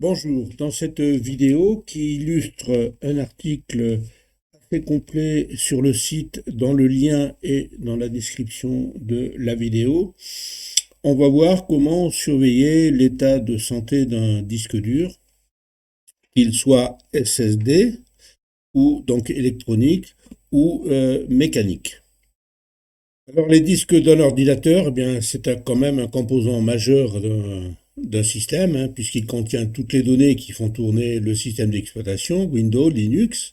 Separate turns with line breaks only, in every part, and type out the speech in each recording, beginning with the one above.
Bonjour, dans cette vidéo qui illustre un article assez complet sur le site, dans le lien et dans la description de la vidéo, on va voir comment surveiller l'état de santé d'un disque dur, qu'il soit SSD ou donc électronique ou mécanique. Alors les disques d'un ordinateur, eh bien, quand même un composant majeur d'un système, hein, puisqu'il contient toutes les données qui font tourner le système d'exploitation, Windows, Linux,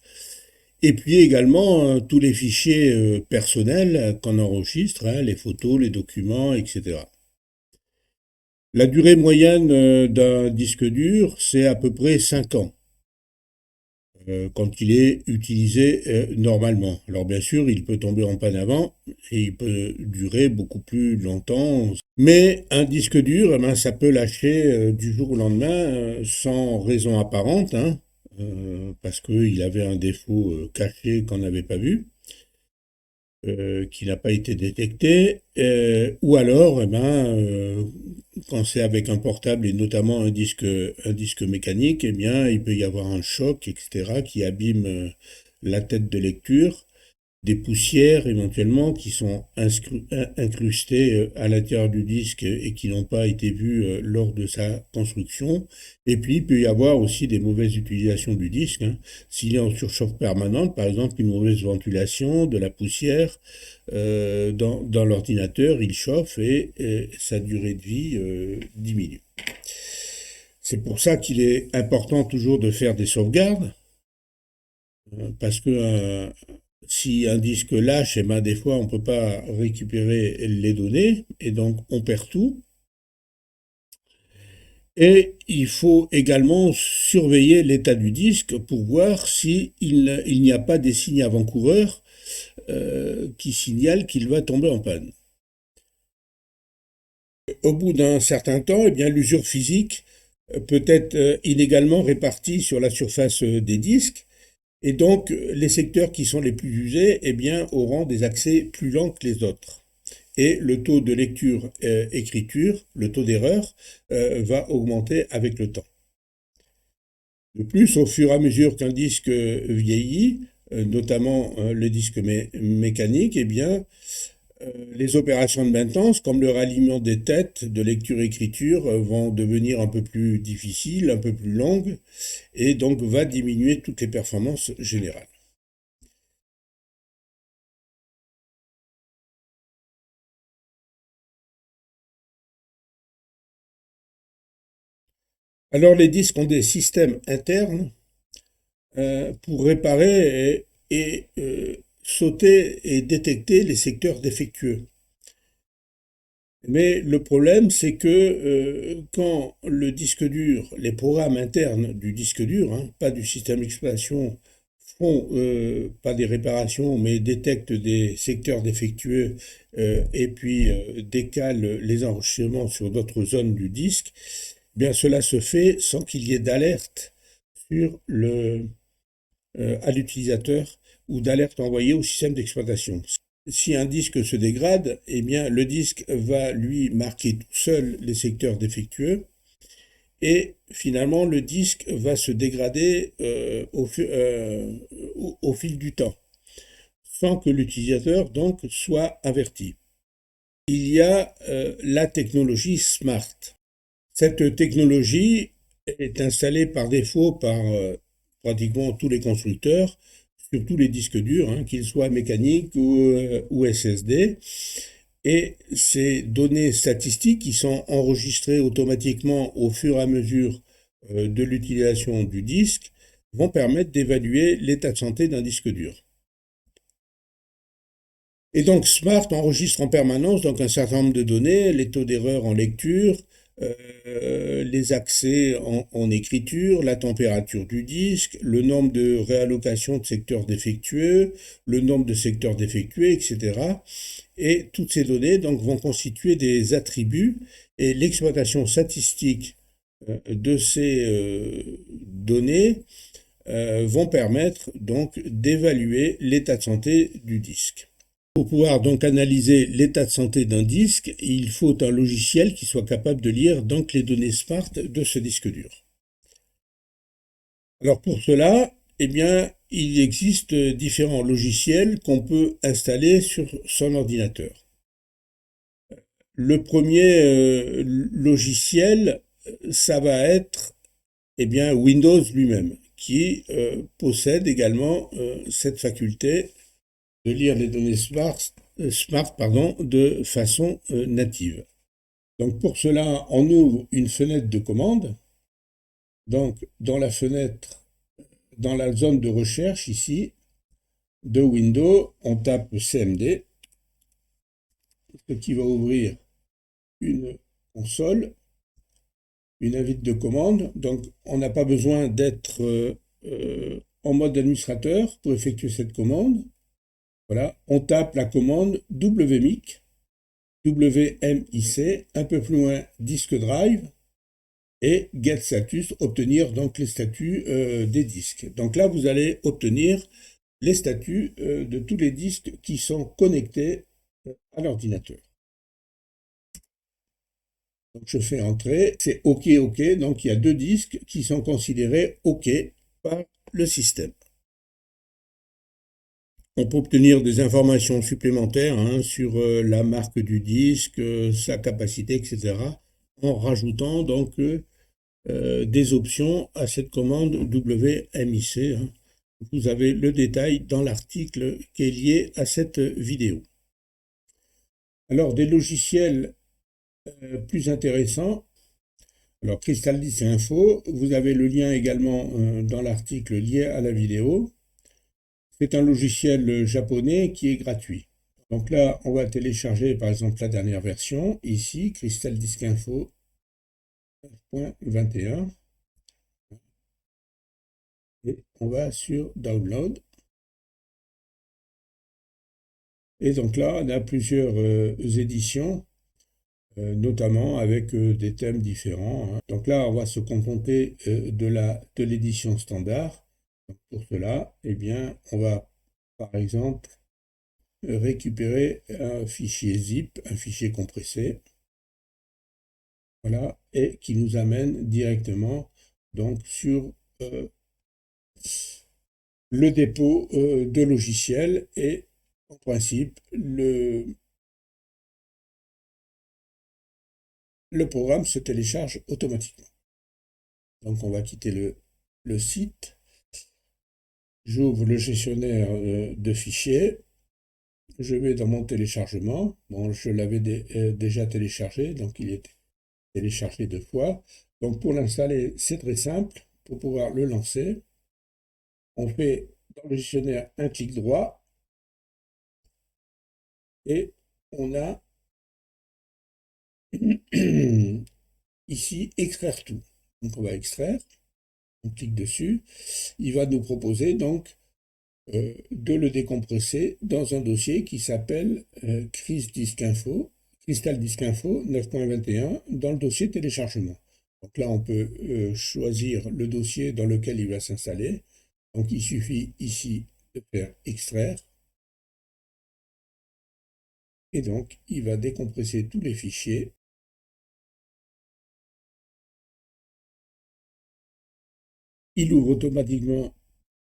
et puis également tous les fichiers personnels qu'on enregistre, hein, les photos, les documents, etc. La durée moyenne d'un disque dur, c'est à peu près 5 ans. Quand il est utilisé normalement. Alors bien sûr, il peut tomber en panne avant et il peut durer beaucoup plus longtemps. Mais un disque dur, eh ben, ça peut lâcher du jour au lendemain sans raison apparente, hein, parce qu'il avait un défaut caché qu'on n'avait pas vu, qui n'a pas été détecté, ou alors, eh ben, quand c'est avec un portable et notamment un disque mécanique, eh bien, il peut y avoir un choc, etc., qui abîme la tête de lecture, des poussières éventuellement qui sont incrustées à l'intérieur du disque et qui n'ont pas été vues lors de sa construction. Et puis, il peut y avoir aussi des mauvaises utilisations du disque, hein. S'il est en surchauffe permanente, par exemple, une mauvaise ventilation, de la poussière, dans l'ordinateur, il chauffe et sa durée de vie diminue. C'est pour ça qu'il est important toujours de faire des sauvegardes, parce que si un disque lâche, eh ben, des fois on ne peut pas récupérer les données et donc on perd tout. Et il faut également surveiller l'état du disque pour voir s'il il n'y a pas des signes avant-coureurs qui signalent qu'il va tomber en panne. Au bout d'un certain temps, eh bien, l'usure physique peut être inégalement répartie sur la surface des disques. Et donc, les secteurs qui sont les plus usés, eh bien, auront des accès plus lents que les autres. Et le taux de lecture-écriture, le taux d'erreur, va augmenter avec le temps. De plus, au fur et à mesure qu'un disque vieillit, notamment le disque mécanique, eh bien, les opérations de maintenance, comme le ralliement des têtes de lecture-écriture, vont devenir un peu plus difficiles, un peu plus longues, et donc va diminuer toutes les performances générales. Alors les disques ont des systèmes internes pour réparer et sauter et détecter les secteurs défectueux. Mais le problème, c'est que quand le disque dur, les programmes internes du disque dur, hein, pas du système d'exploitation, font pas des réparations, mais détectent des secteurs défectueux et puis décalent les enregistrements sur d'autres zones du disque, eh bien cela se fait sans qu'il y ait d'alerte sur à l'utilisateur ou d'alerte envoyée au système d'exploitation. Si un disque se dégrade, eh bien, le disque va lui marquer tout seul les secteurs défectueux et finalement le disque va se dégrader au fil du temps, sans que l'utilisateur donc soit averti. Il y a la technologie SMART. Cette technologie est installée par défaut par pratiquement tous les constructeurs, sur tous les disques durs, hein, qu'ils soient mécaniques ou SSD. Et ces données statistiques qui sont enregistrées automatiquement au fur et à mesure de l'utilisation du disque vont permettre d'évaluer l'état de santé d'un disque dur. Et donc Smart enregistre en permanence donc un certain nombre de données, les taux d'erreur en lecture, les accès en écriture, la température du disque, le nombre de réallocations de secteurs défectueux, le nombre de secteurs défectueux, etc. Et toutes ces données donc, vont constituer des attributs et l'exploitation statistique de ces données vont permettre donc d'évaluer l'état de santé du disque. Pour pouvoir donc analyser l'état de santé d'un disque, il faut un logiciel qui soit capable de lire donc les données Smart de ce disque dur. Alors pour cela, eh bien, il existe différents logiciels qu'on peut installer sur son ordinateur. Le premier logiciel, ça va être eh bien, Windows lui-même, qui possède également cette faculté de lire les données smart pardon, de façon native. Donc pour cela, on ouvre une fenêtre de commande. Donc dans la fenêtre, dans la zone de recherche ici de Windows, on tape CMD, ce qui va ouvrir une console, une invite de commande. Donc on n'a pas besoin d'être en mode administrateur pour effectuer cette commande. Voilà, on tape la commande WMIC, WMIC, un peu plus loin disque drive, et get status, obtenir donc les statuts des disques. Donc là, vous allez obtenir les statuts de tous les disques qui sont connectés à l'ordinateur. Donc je fais entrer, c'est OK, OK, donc il y a deux disques qui sont considérés OK par le système. On peut obtenir des informations supplémentaires sur la marque du disque, sa capacité, etc., en rajoutant donc des options à cette commande WMIC. Vous avez le détail dans l'article qui est lié à cette vidéo. Alors, des logiciels plus intéressants. Alors, Crystal Disk Info, vous avez le lien également dans l'article lié à la vidéo. C'est un logiciel japonais qui est gratuit. Donc là, on va télécharger par exemple la dernière version, ici, Crystal Disk Info 9.21. Et on va sur Download. Et donc là, on a plusieurs éditions, notamment avec des thèmes différents. Donc là, on va se contenter de l'édition standard. Donc pour cela, eh bien, on va, par exemple, récupérer un fichier zip, un fichier compressé, voilà, et qui nous amène directement donc sur le dépôt de logiciels et en principe le programme se télécharge automatiquement. Donc on va quitter le site. J'ouvre le gestionnaire de fichiers. Je vais dans mon téléchargement. Bon, je l'avais déjà téléchargé, donc il est téléchargé deux fois. Donc pour l'installer, c'est très simple. Pour pouvoir le lancer, on fait dans le gestionnaire un clic droit et on a ici extraire tout. Donc on va extraire, on clique dessus. Il va nous proposer donc de le décompresser dans un dossier qui s'appelle Crystal Disk Info 9.21 dans le dossier téléchargement. Donc là, on peut choisir le dossier dans lequel il va s'installer. Donc il suffit ici de faire extraire. Et donc, il va décompresser tous les fichiers. Il ouvre automatiquement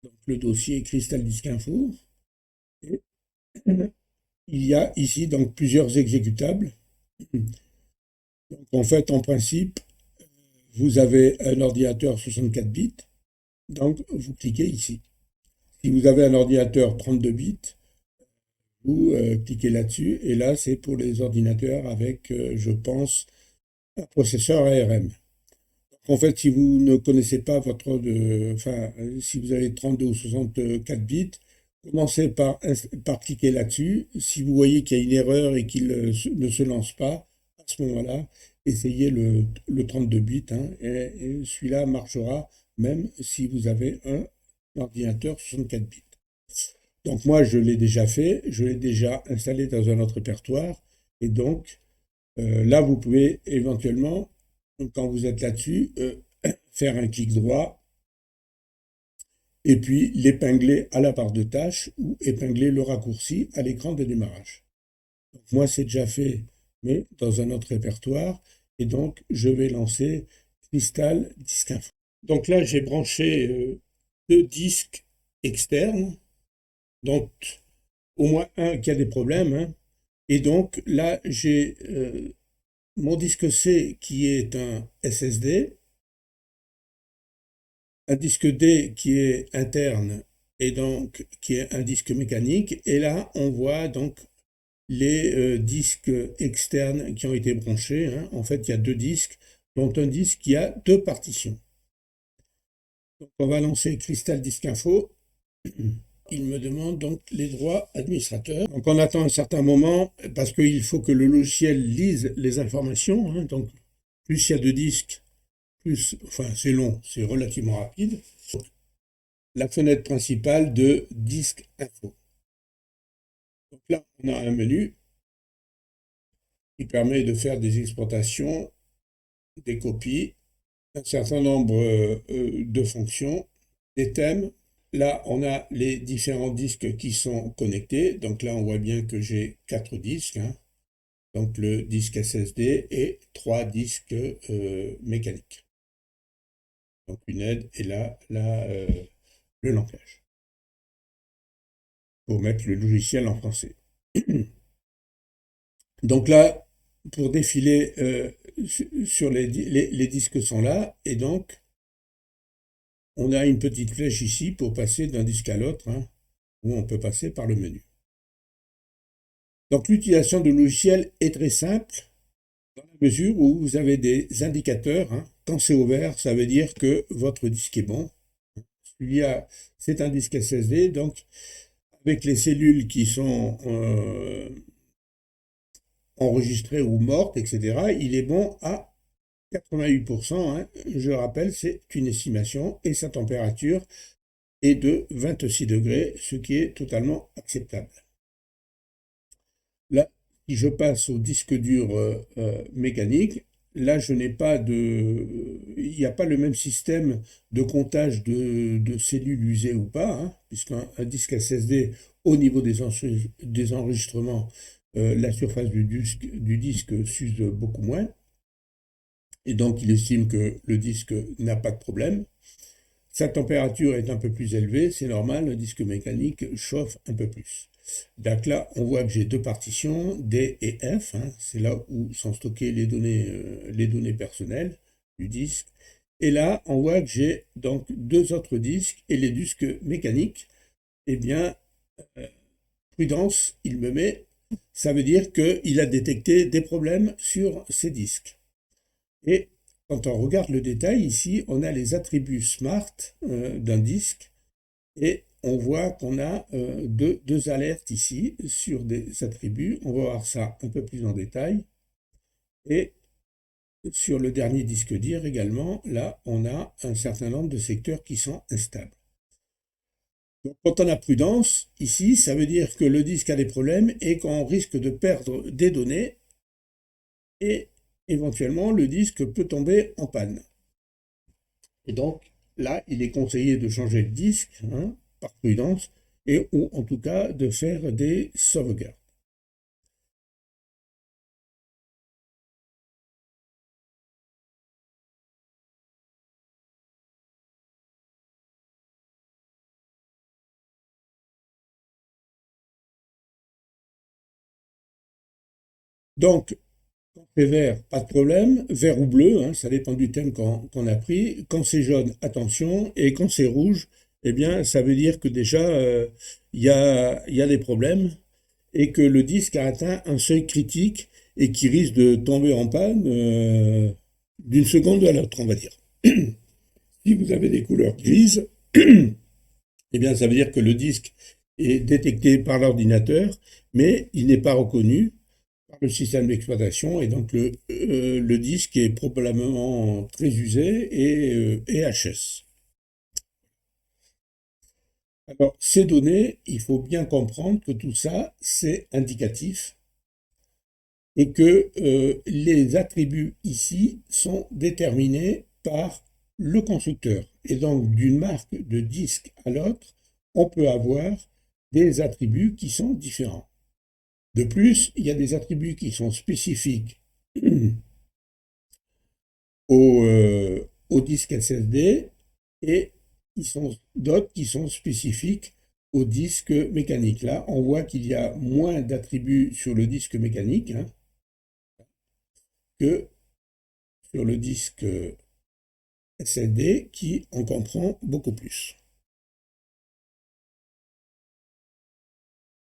donc, le dossier Crystal Disk Info. Et il y a ici donc plusieurs exécutables. Donc, en fait, en principe, vous avez un ordinateur 64 bits, donc vous cliquez ici. Si vous avez un ordinateur 32 bits, vous cliquez là-dessus, et là c'est pour les ordinateurs avec, je pense, un processeur ARM. En fait, si vous ne connaissez pas enfin, si vous avez 32 ou 64 bits, commencez par cliquer là-dessus. Si vous voyez qu'il y a une erreur et qu'il ne se lance pas, à ce moment-là, essayez le 32 bits, et celui-là marchera même si vous avez un ordinateur 64 bits. Donc moi, je l'ai déjà fait, je l'ai déjà installé dans un autre répertoire, et donc là, vous pouvez éventuellement, quand vous êtes là-dessus, faire un clic droit et puis l'épingler à la barre de tâches ou épingler le raccourci à l'écran de démarrage. Donc, moi, c'est déjà fait, mais dans un autre répertoire. Et donc, je vais lancer Crystal Disk Info. Donc là, j'ai branché deux disques externes, donc au moins un qui a des problèmes, hein. Et donc là, j'ai mon disque C qui est un SSD, un disque D qui est interne et donc qui est un disque mécanique. Et là, on voit donc les disques externes qui ont été branchés, hein. En fait, il y a deux disques, dont un disque qui a deux partitions. Donc, on va lancer Crystal Disk Info. Il me demande donc les droits administrateurs. Donc on attend un certain moment parce qu'il faut que le logiciel lise les informations, hein. Donc plus il y a de disques, plus, enfin c'est long, c'est relativement rapide. La fenêtre principale de Disk Info. Donc là, on a un menu qui permet de faire des exportations, des copies, un certain nombre de fonctions, des thèmes. Là, on a les différents disques qui sont connectés. Donc là, on voit bien que j'ai quatre disques, hein. Donc le disque SSD et trois disques mécaniques. Donc une aide et là le langage pour mettre le logiciel en français. Donc là, pour défiler sur les disques sont là et donc on a une petite flèche ici pour passer d'un disque à l'autre, hein, où on peut passer par le menu. Donc l'utilisation du logiciel est très simple dans la mesure où vous avez des indicateurs, hein. Quand c'est ouvert, ça veut dire que votre disque est bon. C'est un disque SSD, donc avec les cellules qui sont enregistrées ou mortes, etc., il est bon à 88%, hein. Je rappelle, c'est une estimation et sa température est de 26 degrés, ce qui est totalement acceptable. Là, si je passe au disque dur mécanique, là, je n'ai pas il n'y a pas le même système de comptage de cellules usées ou pas, hein, puisqu'un disque SSD, au niveau des enregistrements, la surface du disque s'use beaucoup moins, et donc il estime que le disque n'a pas de problème. Sa température est un peu plus élevée, c'est normal, le disque mécanique chauffe un peu plus. Donc là, on voit que j'ai deux partitions, D et F, hein, c'est là où sont stockées les données personnelles du disque. Et là, on voit que j'ai donc deux autres disques et les disques mécaniques. Eh bien, prudence, il me met, ça veut dire qu'il a détecté des problèmes sur ces disques. Et quand on regarde le détail, ici, on a les attributs smart d'un disque et on voit qu'on a deux alertes ici sur des attributs. On va voir ça un peu plus en détail. Et sur le dernier disque dire également, là, on a un certain nombre de secteurs qui sont instables. Donc, quand on a prudence, ici, ça veut dire que le disque a des problèmes et qu'on risque de perdre des données et éventuellement le disque peut tomber en panne. Et donc, là, il est conseillé de changer de disque, hein, par prudence, ou en tout cas de faire des sauvegardes. Donc, quand c'est vert, pas de problème. Vert ou bleu, hein, ça dépend du thème qu'on a pris. Quand c'est jaune, attention. Et quand c'est rouge, eh bien, ça veut dire que déjà, il y a des problèmes et que le disque a atteint un seuil critique et qui risque de tomber en panne d'une seconde à l'autre, on va dire. Si vous avez des couleurs grises, eh bien, ça veut dire que le disque est détecté par l'ordinateur, mais il n'est pas reconnu par le système d'exploitation, et donc le disque est probablement très usé et HS. Alors, ces données, il faut bien comprendre que tout ça, c'est indicatif et que les attributs ici sont déterminés par le constructeur. Et donc, d'une marque de disque à l'autre, on peut avoir des attributs qui sont différents. De plus, il y a des attributs qui sont spécifiques au, au disque SSD et d'autres qui sont spécifiques au disque mécanique. Là, on voit qu'il y a moins d'attributs sur le disque mécanique, hein, que sur le disque SSD qui en comprend beaucoup plus.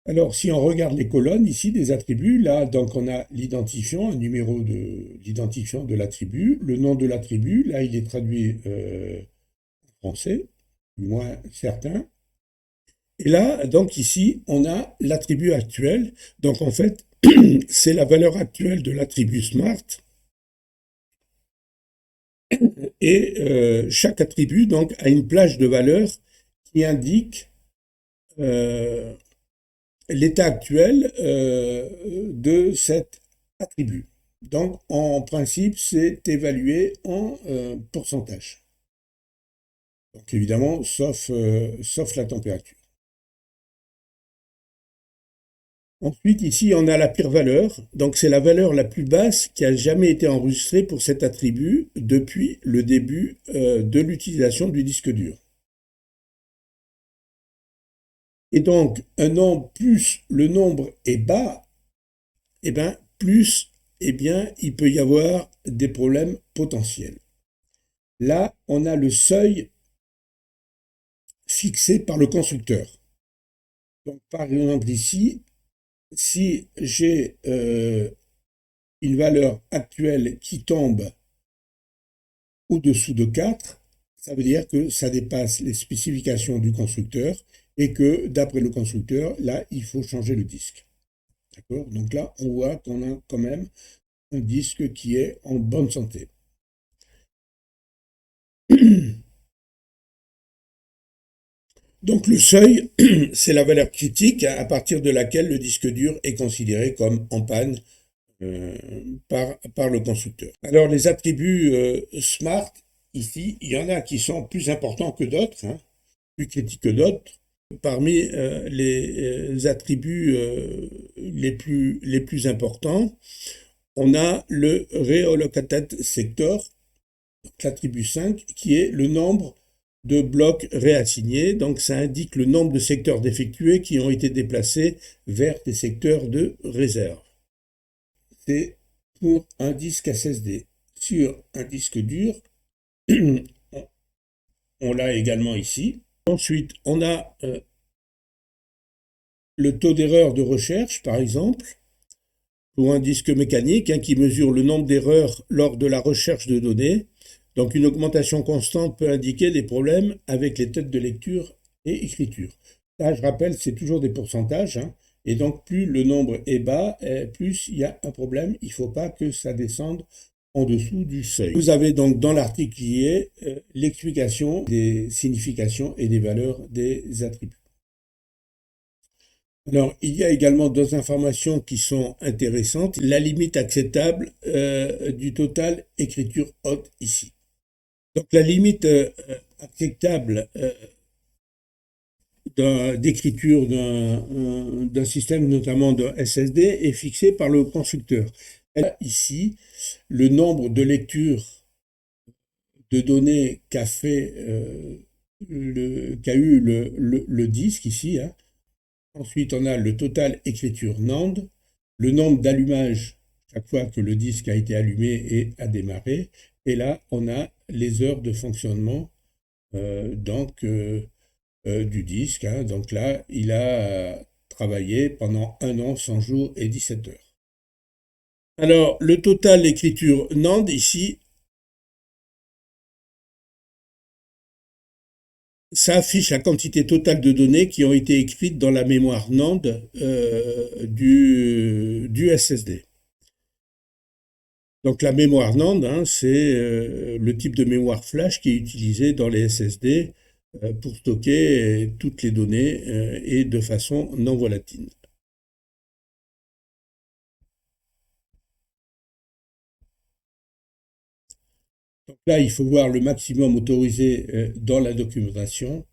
Alors, si on regarde les colonnes ici des attributs, là, donc on a l'identifiant, un numéro de l'identifiant de l'attribut, le nom de l'attribut, là, il est traduit en français, du moins certain. Et là, donc ici, on a l'attribut actuel. Donc en fait, c'est la valeur actuelle de l'attribut smart. Et chaque attribut donc a une plage de valeur qui indique euh, l'état actuel de cet attribut. Donc, en principe, c'est évalué en pourcentage. Donc, évidemment, sauf la température. Ensuite, ici, on a la pire valeur. Donc, c'est la valeur la plus basse qui a jamais été enregistrée pour cet attribut depuis le début de l'utilisation du disque dur. Et donc, un nombre, plus le nombre est bas, eh ben, plus eh bien, il peut y avoir des problèmes potentiels. Là, on a le seuil fixé par le constructeur. Donc, par exemple, ici, si j'ai une valeur actuelle qui tombe au-dessous de 4, ça veut dire que ça dépasse les spécifications du constructeur et que, d'après le constructeur, là, il faut changer le disque. D'accord? Donc là, on voit qu'on a quand même un disque qui est en bonne santé. Donc le seuil, c'est la valeur critique à partir de laquelle le disque dur est considéré comme en panne euh, par le constructeur. Alors les attributs smart, ici, il y en a qui sont plus importants que d'autres, hein, plus critiques que d'autres. Parmi les attributs les plus importants, on a le Relocated Sector, l'attribut 5, qui est le nombre de blocs réassignés. Donc ça indique le nombre de secteurs défectués qui ont été déplacés vers des secteurs de réserve. C'est pour un disque SSD. Sur un disque dur, on l'a également ici. Ensuite, on a le taux d'erreur de recherche, par exemple, pour un disque mécanique qui mesure le nombre d'erreurs lors de la recherche de données. Donc une augmentation constante peut indiquer des problèmes avec les têtes de lecture et écriture. Là, je rappelle, c'est toujours des pourcentages, hein, et donc plus le nombre est bas, plus il y a un problème. Il ne faut pas que ça descende en dessous du seuil. Vous avez donc dans l'article qui est l'explication des significations et des valeurs des attributs. Alors, il y a également d'autres informations qui sont intéressantes. La limite acceptable du total écriture haute ici. Donc, la limite acceptable d'écriture d'un système, notamment d'un SSD, est fixée par le constructeur. Ici, le nombre de lectures de données qu'a eu le disque ici, hein. Ensuite, on a le total écriture NAND, le nombre d'allumages chaque fois que le disque a été allumé et a démarré. Et là, on a les heures de fonctionnement du disque, hein. Donc là, il a travaillé pendant 1 an, 100 jours et 17 heures. Alors, le total écriture NAND ici, ça affiche la quantité totale de données qui ont été écrites dans la mémoire NAND du SSD. Donc la mémoire NAND, hein, c'est le type de mémoire flash qui est utilisé dans les SSD pour stocker toutes les données et de façon non volatile. Donc là, il faut voir le maximum autorisé dans la documentation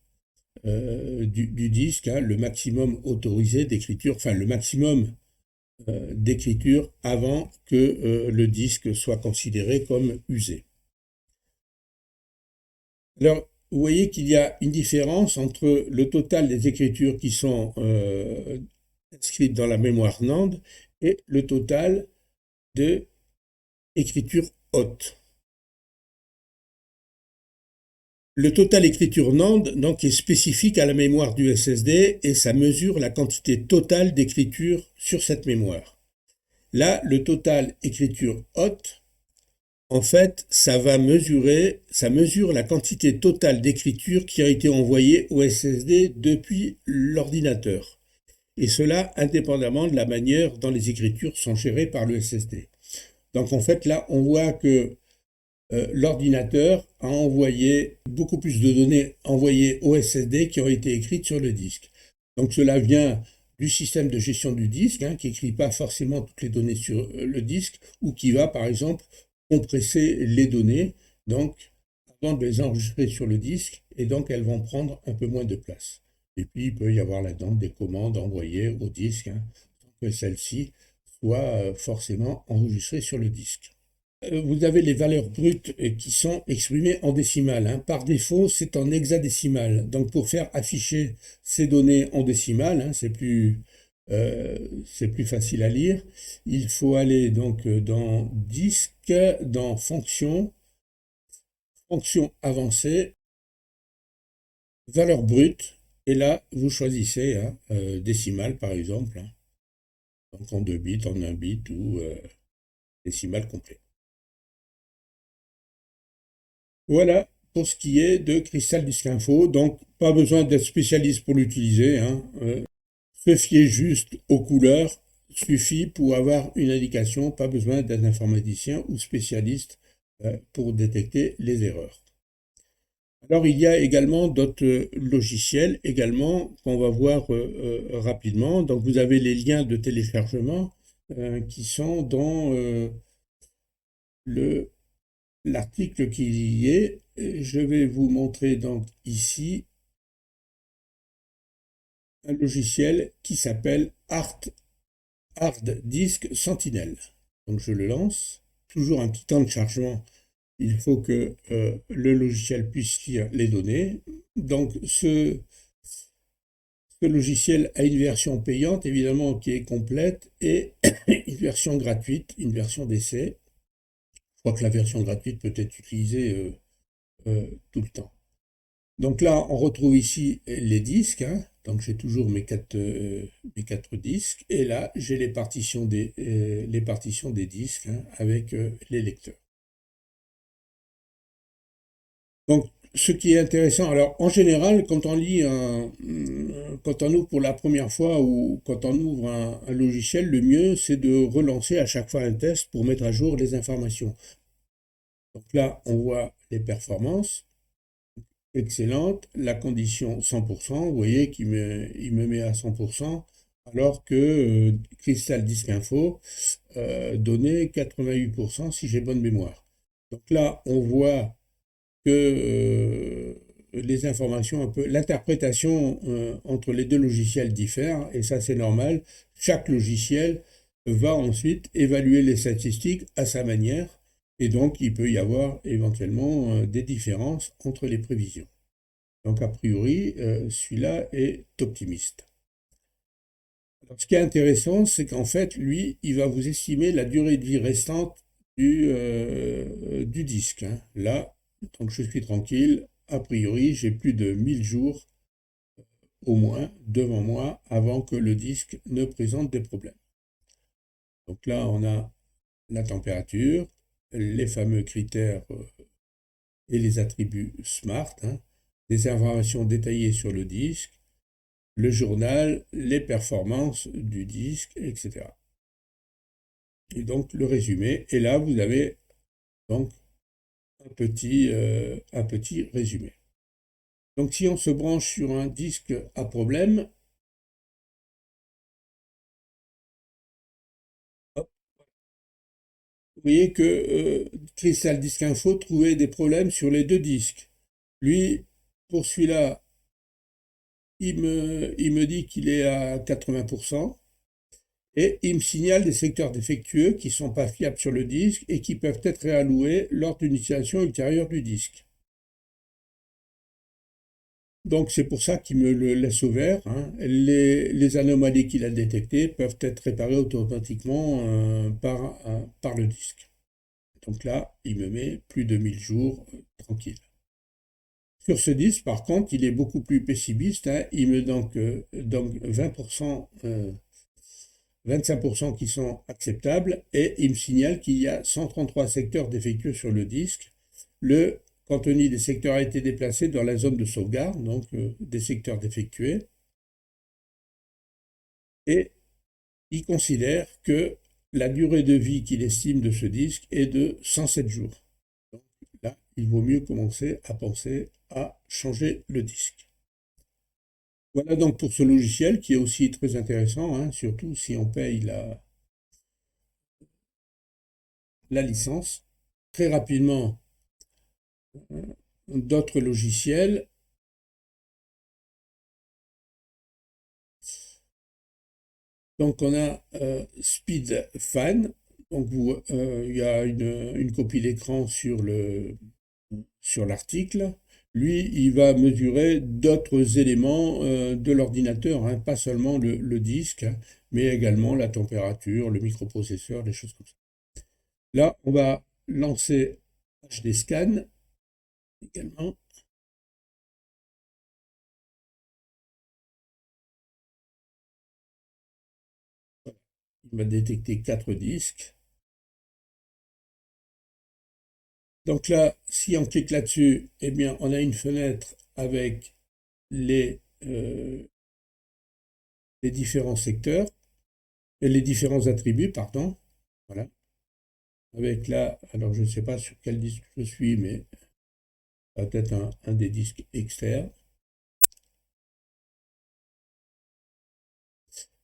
du disque, hein, le maximum autorisé d'écriture, enfin le maximum d'écriture avant que le disque soit considéré comme usé. Alors, vous voyez qu'il y a une différence entre le total des écritures qui sont inscrites dans la mémoire NAND et le total de écritures hautes. Le total écriture NAND donc, est spécifique à la mémoire du SSD et ça mesure la quantité totale d'écriture sur cette mémoire. Là, le total écriture haute, en fait, ça mesure la quantité totale d'écriture qui a été envoyée au SSD depuis l'ordinateur. Et cela indépendamment de la manière dont les écritures sont gérées par le SSD. Donc en fait, là, on voit que l'ordinateur a envoyé beaucoup plus de données envoyées au SSD qui ont été écrites sur le disque. Donc cela vient du système de gestion du disque, hein, qui n'écrit pas forcément toutes les données sur le disque, ou qui va par exemple compresser les données, donc avant de les enregistrer sur le disque, et donc elles vont prendre un peu moins de place. Et puis il peut y avoir là-dedans des commandes envoyées au disque, hein, sans que celles-ci soient forcément enregistrées sur le disque. Vous avez les valeurs brutes qui sont exprimées en décimales, hein. Par défaut, c'est en hexadécimal. Donc, pour faire afficher ces données en décimales, hein, c'est plus facile à lire. Il faut aller donc dans disque, dans fonction, fonction avancée, valeur brute. Et là, vous choisissez hein, décimale, par exemple, hein. Donc en 2 bits, en 1 bit ou décimal complet. Voilà pour ce qui est de Crystal Disk Info. Donc, pas besoin d'être spécialiste pour l'utiliser, hein. Se fier juste aux couleurs suffit pour avoir une indication. Pas besoin d'être informaticien ou spécialiste pour détecter les erreurs. Alors, il y a également d'autres logiciels également qu'on va voir rapidement. Donc, vous avez les liens de téléchargement qui sont dans le l'article qui y est. Je vais vous montrer donc ici un logiciel qui s'appelle Hard Disk Sentinel. Donc je le lance. Toujours un petit temps de chargement. Il faut que le logiciel puisse lire les données. Donc ce logiciel a une version payante évidemment qui est complète et une version gratuite, une version d'essai. Je crois que la version gratuite peut être utilisée tout le temps. Donc là, on retrouve ici les disques, hein. Donc j'ai toujours mes quatre disques. Et là, j'ai les partitions des disques hein, avec les lecteurs. Donc ce qui est intéressant, alors en général, quand on ouvre pour la première fois ou quand on ouvre un logiciel, le mieux c'est de relancer à chaque fois un test pour mettre à jour les informations. Donc là, on voit les performances. Excellente. La condition 100%, vous voyez il me met à 100%, alors que Crystal Disk Info donnait 88% si j'ai bonne mémoire. Donc là, on voit que les informations, un peu, l'interprétation entre les deux logiciels diffère, et ça c'est normal. Chaque logiciel va ensuite évaluer les statistiques à sa manière, et donc il peut y avoir éventuellement des différences entre les prévisions. Donc a priori, celui-là est optimiste. Alors, ce qui est intéressant, c'est qu'en fait, lui, il va vous estimer la durée de vie restante du disque, hein. Là, donc je suis tranquille. A priori, j'ai plus de 1000 jours au moins devant moi avant que le disque ne présente des problèmes. Donc là, on a la température, les fameux critères et les attributs SMART, hein, des informations détaillées sur le disque, le journal, les performances du disque, etc. Et donc le résumé. Et là, vous avez donc un petit résumé. Donc si on se branche sur un disque à problème, hop, vous voyez que Crystal Disk Info trouvait des problèmes sur les deux disques. Lui, pour celui-là, il me dit qu'il est à 80%. Et il me signale des secteurs défectueux qui ne sont pas fiables sur le disque et qui peuvent être réalloués lors d'une utilisation ultérieure du disque. Donc c'est pour ça qu'il me le laisse ouvert, hein. Les anomalies qu'il a détectées peuvent être réparées automatiquement par le disque. Donc là, il me met plus de 1000 jours tranquille. Sur ce disque, par contre, il est beaucoup plus pessimiste, hein. Il me donc 20%, 25% qui sont acceptables et il me signale qu'il y a 133 secteurs défectueux sur le disque. Le contenu des secteurs a été déplacé dans la zone de sauvegarde, donc des secteurs défectués, et il considère que la durée de vie qu'il estime de ce disque est de 107 jours. Donc là, il vaut mieux commencer à penser à changer le disque. Voilà donc pour ce logiciel qui est aussi très intéressant, hein, surtout si on paye la licence. Très rapidement, d'autres logiciels. Donc on a SpeedFan. Donc il y a une copie d'écran sur l'article. Lui, il va mesurer d'autres éléments de l'ordinateur, hein, pas seulement le disque, hein, mais également la température, le microprocesseur, des choses comme ça. Là, on va lancer HD Scan également. Il va détecter 4 disques. Donc là, si on clique là-dessus, eh bien, on a une fenêtre avec les, euh, les différents secteurs, et les différents attributs, pardon. Voilà. Avec là, alors je ne sais pas sur quel disque je suis, mais peut-être un des disques externes.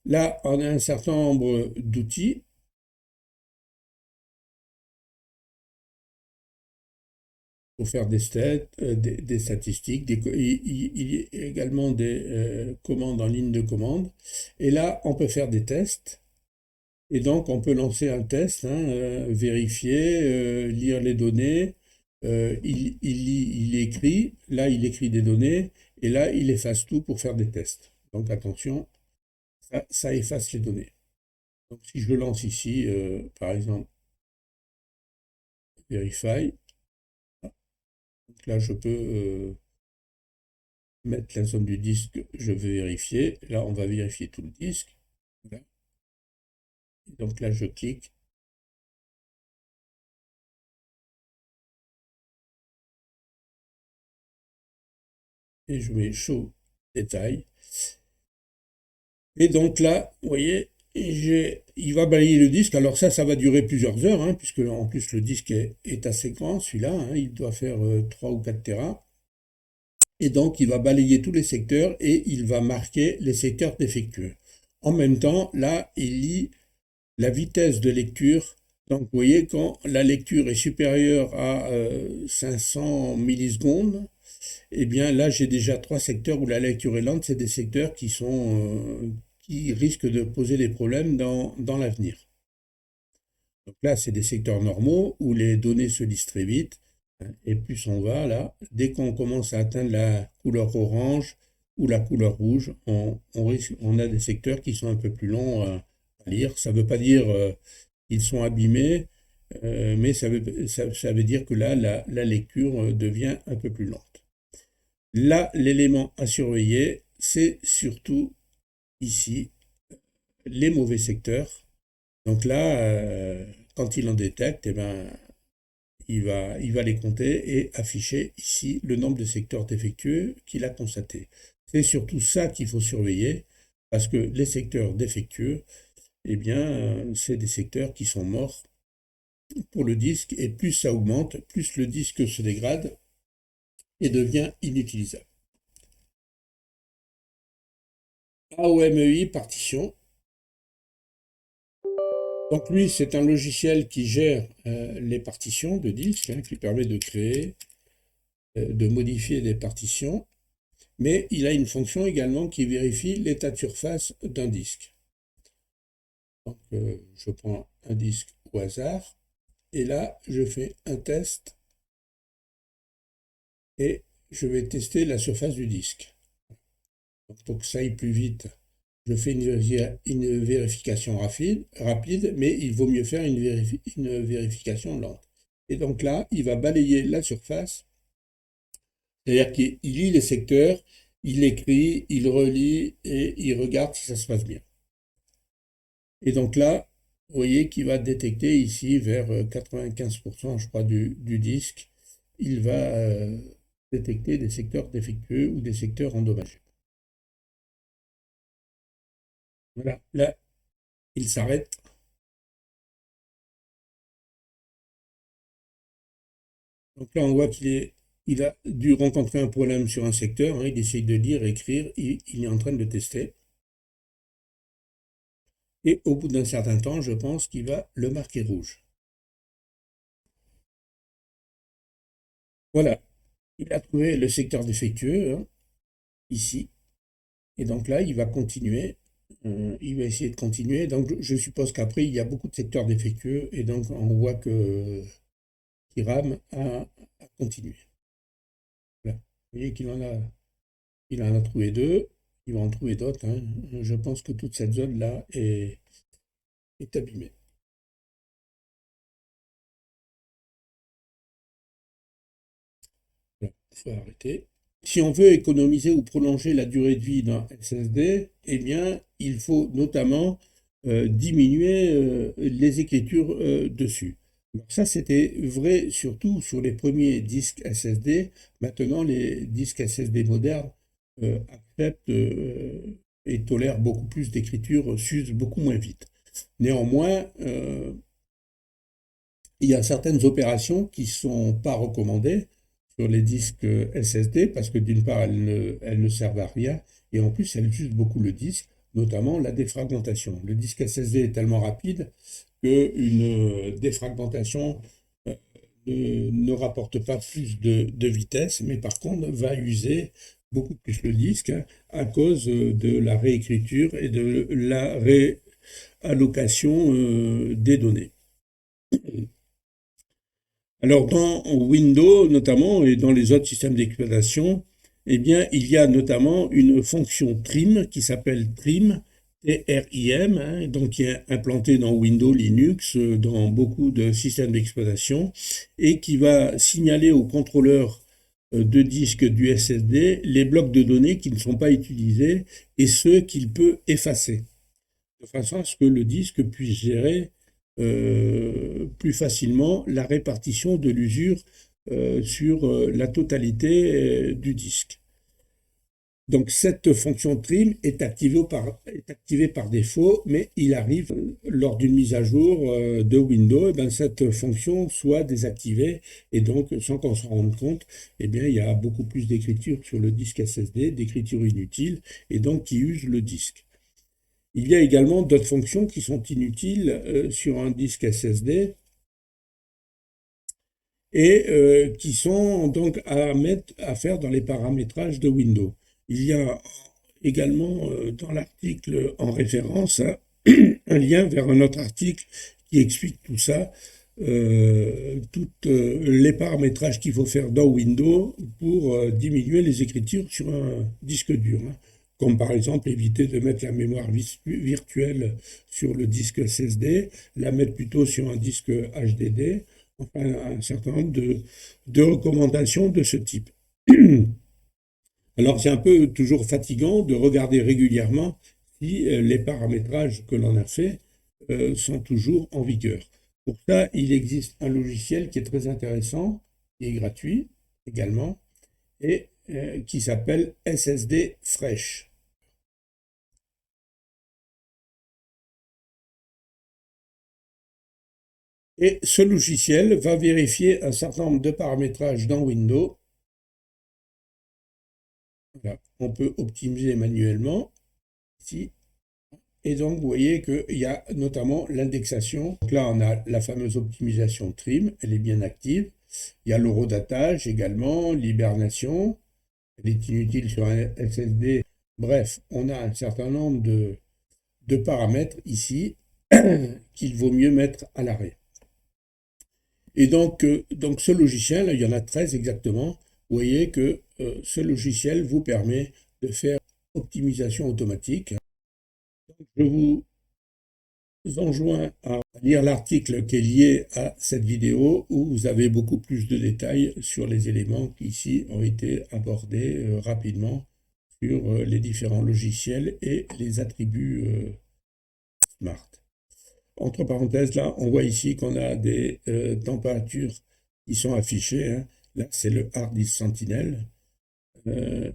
Là, on a un certain nombre d'outils pour faire des statistiques, il y a également des commandes en ligne de commande. Et là, on peut faire des tests. Et donc, on peut lancer un test, hein, vérifier, lire les données. Il écrit, là, il écrit des données, et là, il efface tout pour faire des tests. Donc, attention, ça efface les données. Donc, si je lance ici, par exemple, Verify, donc là, je peux mettre la zone du disque, je veux vérifier. Là, on va vérifier tout le disque. Voilà. Donc là, je clique et je mets Show détail. Et donc là, vous voyez, il va balayer le disque. Alors ça va durer plusieurs heures, hein, puisque en plus le disque est assez grand, celui-là, hein, il doit faire 3 ou 4 Tera. Et donc il va balayer tous les secteurs et il va marquer les secteurs défectueux. En même temps, là, il lit la vitesse de lecture. Donc vous voyez, quand la lecture est supérieure à 500 millisecondes, eh bien là, j'ai déjà 3 secteurs où la lecture est lente. C'est des secteurs qui risquent de poser des problèmes dans l'avenir. Donc là, c'est des secteurs normaux où les données se lisent très vite, hein. Et plus on va là, dès qu'on commence à atteindre la couleur orange ou la couleur rouge, on a des secteurs qui sont un peu plus longs à lire. Ça ne veut pas dire qu'ils sont abîmés, mais ça veut dire que là, la lecture devient un peu plus lente. Là, l'élément à surveiller, c'est surtout ici les mauvais secteurs. Donc là, quand il en détecte, eh ben, il va les compter et afficher ici le nombre de secteurs défectueux qu'il a constatés. C'est surtout ça qu'il faut surveiller, parce que les secteurs défectueux, eh bien, c'est des secteurs qui sont morts pour le disque, et plus ça augmente, plus le disque se dégrade et devient inutilisable. AOMEI partition. Donc lui, c'est un logiciel qui gère les partitions de disques, hein, qui permet de créer, de modifier des partitions, mais il a une fonction également qui vérifie l'état de surface d'un disque. Donc je prends un disque au hasard, et là, je fais un test, et je vais tester la surface du disque. Pour que ça aille plus vite, je fais une vérification rapide, mais il vaut mieux faire une vérification lente. Et donc là, il va balayer la surface, c'est-à-dire qu'il lit les secteurs, il écrit, il relit et il regarde si ça se passe bien. Et donc là, vous voyez qu'il va détecter ici vers 95%, je crois, du disque, il va détecter des secteurs défectueux ou des secteurs endommagés. Voilà, là, il s'arrête. Donc là, on voit il a dû rencontrer un problème sur un secteur, hein, il essaye de lire, écrire, il est en train de le tester. Et au bout d'un certain temps, je pense qu'il va le marquer rouge. Voilà, il a trouvé le secteur défectueux, hein, ici. Et donc là, il va continuer. Il va essayer de continuer. Donc je suppose qu'après, il y a beaucoup de secteurs défectueux. Et donc on voit que Kiram a continué. Voilà. Vous voyez il en a trouvé deux. Il va en trouver d'autres, hein. Je pense que toute cette zone-là est abîmée. Voilà, il faut arrêter. Si on veut économiser ou prolonger la durée de vie d'un SSD, eh bien, il faut notamment diminuer les écritures dessus. Alors ça, c'était vrai surtout sur les premiers disques SSD. Maintenant, les disques SSD modernes acceptent et tolèrent beaucoup plus d'écriture, s'usent beaucoup moins vite. Néanmoins, il y a certaines opérations qui ne sont pas recommandées sur les disques SSD parce que d'une part, elles ne servent à rien et en plus, elles usent beaucoup le disque, notamment la défragmentation. Le disque SSD est tellement rapide qu'une défragmentation ne rapporte pas plus de vitesse, mais par contre va user beaucoup plus le disque, hein, à cause de la réécriture et de la réallocation des données. Alors, dans Windows notamment et dans les autres systèmes d'exploitation, eh bien, il y a notamment une fonction trim qui s'appelle trim, T-R-I-M, hein, donc qui est implantée dans Windows, Linux, dans beaucoup de systèmes d'exploitation, et qui va signaler au contrôleur de disque du SSD les blocs de données qui ne sont pas utilisés et ceux qu'il peut effacer, de façon à ce que le disque puisse gérer plus facilement la répartition de l'usure sur la totalité du disque. Donc cette fonction trim est activée par défaut, mais il arrive lors d'une mise à jour de Windows, eh bien, cette fonction soit désactivée et donc sans qu'on s'en rende compte, eh bien, il y a beaucoup plus d'écriture sur le disque SSD, d'écriture inutile et donc qui use le disque. Il y a également d'autres fonctions qui sont inutiles sur un disque SSD et qui sont donc à faire dans les paramétrages de Windows. Il y a également dans l'article en référence un lien vers un autre article qui explique tout ça, tous les paramétrages qu'il faut faire dans Windows pour diminuer les écritures sur un disque dur, hein. Comme par exemple éviter de mettre la mémoire virtuelle sur le disque SSD, la mettre plutôt sur un disque HDD, enfin un certain nombre de recommandations de ce type. Alors c'est un peu toujours fatigant de regarder régulièrement si les paramétrages que l'on a faits sont toujours en vigueur. Pour ça, il existe un logiciel qui est très intéressant, qui est gratuit également, et qui s'appelle SSD Fresh. Et ce logiciel va vérifier un certain nombre de paramétrages dans Windows. Voilà. On peut optimiser manuellement ici. Et donc, vous voyez qu'il y a notamment l'indexation. Donc là, on a la fameuse optimisation trim, elle est bien active. Il y a l'horodatage également, l'hibernation, elle est inutile sur un SSD. Bref, on a un certain nombre de paramètres ici qu'il vaut mieux mettre à l'arrêt. Et donc ce logiciel, il y en a 13 exactement. Vous voyez que ce logiciel vous permet de faire optimisation automatique. Je vous enjoins à lire l'article qui est lié à cette vidéo où vous avez beaucoup plus de détails sur les éléments qui ici ont été abordés rapidement sur les différents logiciels et les attributs Smart. Entre parenthèses, là, on voit ici qu'on a des températures qui sont affichées, hein. Là, c'est le hard disk Sentinel, euh,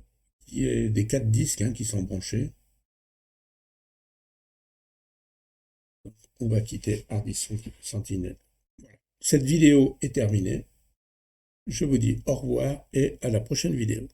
qui est des 4 disques hein, qui sont branchés. On va quitter hard disk Sentinel. Voilà. Cette vidéo est terminée. Je vous dis au revoir et à la prochaine vidéo.